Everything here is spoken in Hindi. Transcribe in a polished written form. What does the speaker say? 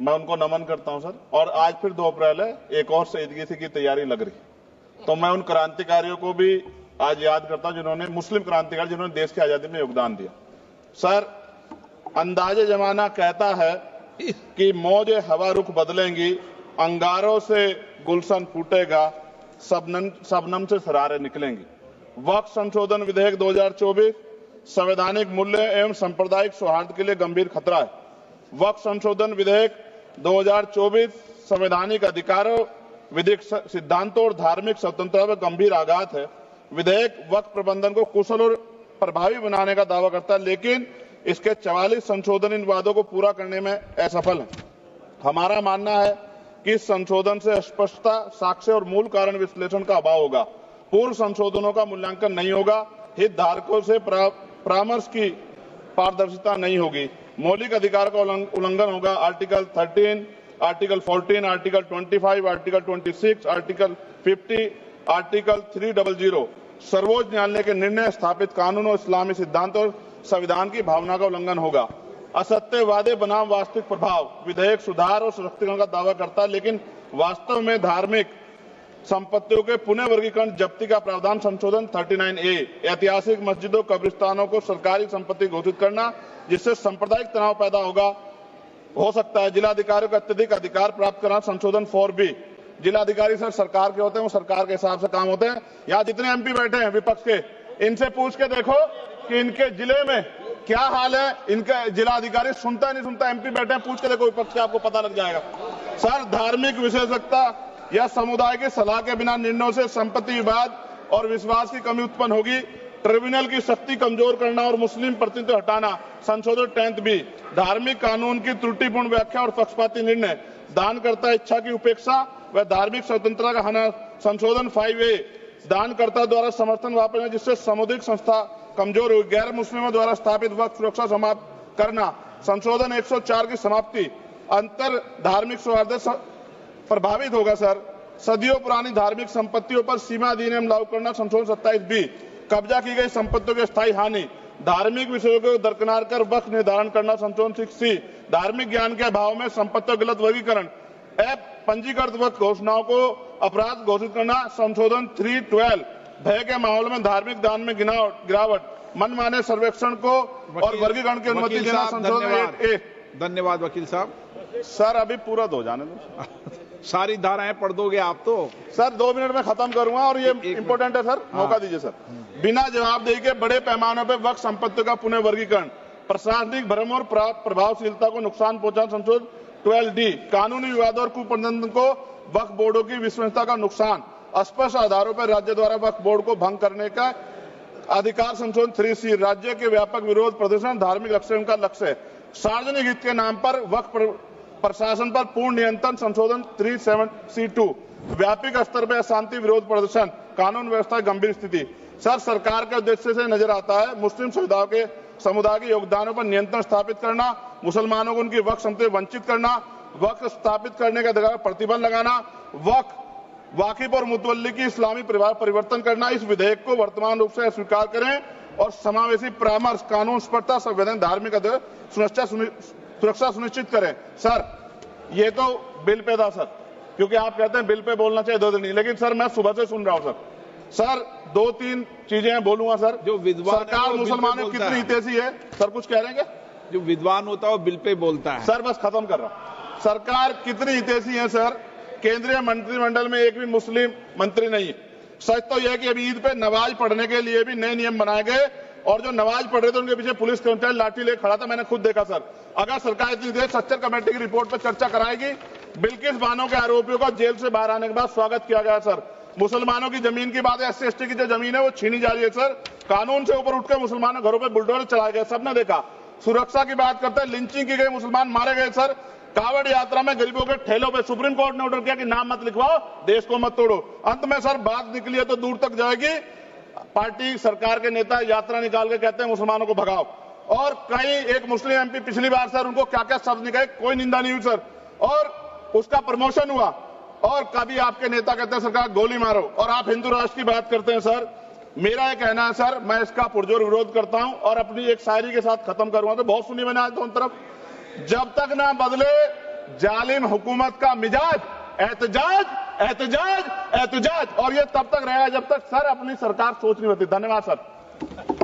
मैं उनको नमन करता हूं सर। और आज फिर 2 अप्रैल है, एक और शहीदगी की तैयारी लग रही, तो मैं उन क्रांतिकारियों को भी आज याद करता हूं जिन्होंने, मुस्लिम क्रांतिकारी जिन्होंने देश की आजादी में योगदान दिया। सर, अंदाजे जमाना कहता है कि मौजे हवा रुख बदलेंगी, अंगारों से गुलशन फूटेगा, शबनम से शरारे निकलेंगी। वक्फ संशोधन विधेयक 2024 संवैधानिक मूल्य एवं सांप्रदायिक सौहार्द के लिए गंभीर खतरा है। वक्फ संशोधन विधेयक 2024 संवैधानिक अधिकारों, विधिक सिद्धांतों और धार्मिक स्वतंत्रता पर गंभीर आघात है। विधेयक वक्फ प्रबंधन को कुशल और प्रभावी बनाने का दावा करता है, लेकिन इसके 44 संशोधन इन वादों को पूरा करने में असफल है। हमारा मानना है कि इस संशोधन से स्पष्टता, साक्ष्य और मूल कारण विश्लेषण का अभाव होगा। पूर्व संशोधनों का मूल्यांकन नहीं होगा, हितधारकों से परामर्श की पारदर्शिता नहीं होगी, मौलिक अधिकार का उल्लंघन होगा। Article 13, article 14, article 25, article 26, article 50, article 300 सर्वोच्च न्यायालय के निर्णय, स्थापित कानून और इस्लामी सिद्धांत और संविधान की भावना का उल्लंघन होगा। असत्य वादे बनाम वास्तविक प्रभाव, विधेयक सुधार और सशक्तिकरण का दावा करता है, लेकिन वास्तव में धार्मिक संपत्तियों के पुनः वर्गीकरण, जब्ती का प्रावधान संशोधन 39A, ऐतिहासिक मस्जिदों, कब्रिस्तानों को सरकारी संपत्ति घोषित करना, जिससे सांप्रदायिक तनाव पैदा हो सकता है। जिलाधिकारी को अत्यधिक अधिकार प्राप्त करना, संशोधन 4B। जिलाधिकारी सर सरकार के होते हैं, वो सरकार के हिसाब से काम होते हैं। यहाँ जितने MP बैठे हैं विपक्ष के, इनसे पूछ के देखो कि इनके जिले में क्या हाल है। इनका जिलाधिकारी सुनता नहीं सुनता, MP बैठे हैं, पूछ के देखो विपक्ष के, आपको पता लग जाएगा। सर, धार्मिक विशेषज्ञता या समुदाय की सलाह के बिना निर्णयों से संपत्ति विवाद और विश्वास की कमी उत्पन्न होगी। ट्रिब्यूनल की शक्ति कमजोर करना और मुस्लिम प्रतिनिधित्व हटाना, संशोधन 10B। धार्मिक कानून की त्रुटिपूर्ण व्याख्या और पक्षपाती निर्णय, दानकर्ता इच्छा की उपेक्षा व धार्मिक स्वतंत्रता का हनन, संशोधन 5A। दानकर्ता द्वारा समर्थन वापस, जिससे सामुदायिक संस्था कमजोर हुई। गैर मुस्लिमों द्वारा स्थापित वक्फ सुरक्षा समाप्त करना, संशोधन 104 की समाप्ति। अंतर धार्मिक सौहार्द प्रभावित होगा सर। सदियों पुरानी धार्मिक संपत्तियों पर सीमा अधिनियम लागू करना, संशोधन 27B। कब्जा की गई संपत्तियों की स्थायी हानि, धार्मिक विषयों को दरकिनार कर वक्फ निर्धारण करना, संशोधन 6C। धार्मिक ज्ञान के अभाव में संपत्तियों का गलत वर्गीकरण, पंजीकृत वक्फ घोषणाओं को अपराध घोषित करना, संशोधन 312। भय के माहौल में धार्मिक दान में गिरावट, मनमाने सर्वेक्षण को और वर्गीकरण की अनुमति देना, संशोधन 8A। धन्यवाद वकील साहब। सर, अभी पूरा दो जाने दो। सारी धाराएं पढ़ दोगे आप तो? सर, 2 मिनट में खत्म करूंगा और ये इंपॉर्टेंट है सर, मौका दीजिए सर। बिना जवाबदेही के बड़े पैमाने पर वक्फ संपत्तियों का पुनः वर्गीकरण, प्रशासनिक भ्रम और प्रभावशीलता को नुकसान पहुंचाना, संशोधन 12D। कानूनी विवादों और कुप्रबंधन को वक्फ बोर्डों की विश्वसनीयता का नुकसान, अस्पष्ट आधारों पर राज्य द्वारा वक्फ बोर्ड को भंग करने का अधिकार, संशोधन 3C। राज्य के व्यापक विरोध प्रदर्शन धार्मिक लक्ष्यों का लक्ष्य, सार्वजनिक हित के नाम पर वक्फ प्रशासन पर पूर्ण नियंत्रण, संशोधन 37C2। व्यापक स्तर पर अशांति विरोध प्रदर्शन, कानून व्यवस्था गंभीर स्थिति। सर, सरकार के उद्देश्य से नजर आता है मुस्लिम समुदाय के योगदानों पर नियंत्रण स्थापित करना, मुसलमानों को उनकी वक्फ संपत्ति वंचित करना, वक्फ स्थापित करने के अधिकार प्रतिबंध लगाना, वाकिफ और मुतवल्ली की इस्लामी परिवर्तन करना। इस विधेयक को वर्तमान रूप से स्वीकार करें और समावेशी परामर्श, कानून स्पष्टता, संवैधानिक धार्मिक सुरक्षा सुनिश्चित करें। सर, ये तो बिल पे था सर, क्योंकि आप कहते हैं बिल पे बोलना चाहिए 2 दिन नहीं, लेकिन सर मैं सुबह से सुन रहा हूं सर 2-3 चीजें बोलूंगा सर। जो विद्वान सरकार मुसलमानों की कितनी हितैषी है सर, कुछ कह रहे हैं क्या? जो विद्वान होता है वो बिल पे बोलता है सर, बस खत्म कर रहा हूं। सरकार कितनी हितैषी है सर? केंद्रीय मंत्रिमंडल में एक भी मुस्लिम मंत्री नहीं है। सच तो यह है कि अभी ईद पे नमाज पढ़ने के लिए भी नए नियम बनाए गए, और जो नमाज पढ़ रहे थे उनके पीछे पुलिस कर्मचारी लाठी लेकर खड़ा था, मैंने खुद देखा सर। अगर सरकार इतनी देर सच्चर कमेटी की रिपोर्ट पर चर्चा कराएगी, बिल्किस बानो के आरोपियों का जेल से बाहर आने के बाद स्वागत किया गया सर। मुसलमानों की जमीन की बात है, SC/ST की जो जमीन है वो छीनी जा रही है सर। कानून से ऊपर उठकर मुसलमानों घरों पर बुलडोजर चलाए गए, सबने देखा। सुरक्षा की बात करते हैं, लिंचिंग की गई, मुसलमान मारे गए सर। कावड़ यात्रा में गरीबों के ठेलों पे सुप्रीम कोर्ट ने ऑर्डर किया कि नाम मत लिखवाओ, देश को मत तोड़ो। अंत में सर बात निकली है तो दूर तक जाएगी। पार्टी सरकार के नेता यात्रा निकाल के कहते हैं मुसलमानों को भगाओ, और कई एक मुस्लिम MP पिछली बार सर उनको क्या क्या शब्द निकले, कोई निंदा नहीं हुई सर, और उसका प्रमोशन हुआ। और कभी आपके नेता कहते हैं सरकार गोली मारो, और आप हिंदू राष्ट्र की बात करते हैं सर। मेरा यह कहना है सर, मैं इसका पुरजोर विरोध करता हूं और अपनी एक शायरी के साथ खत्म करूंगा। तो बहुत सुनी मैंने आज दोनों तरफ, जब तक ना बदले जालिम हुकूमत का मिजाज एहतजाज एहतजाज एहतजाज, और ये तब तक रहेगा जब तक सर अपनी सरकार सोच नहीं होती। धन्यवाद सर।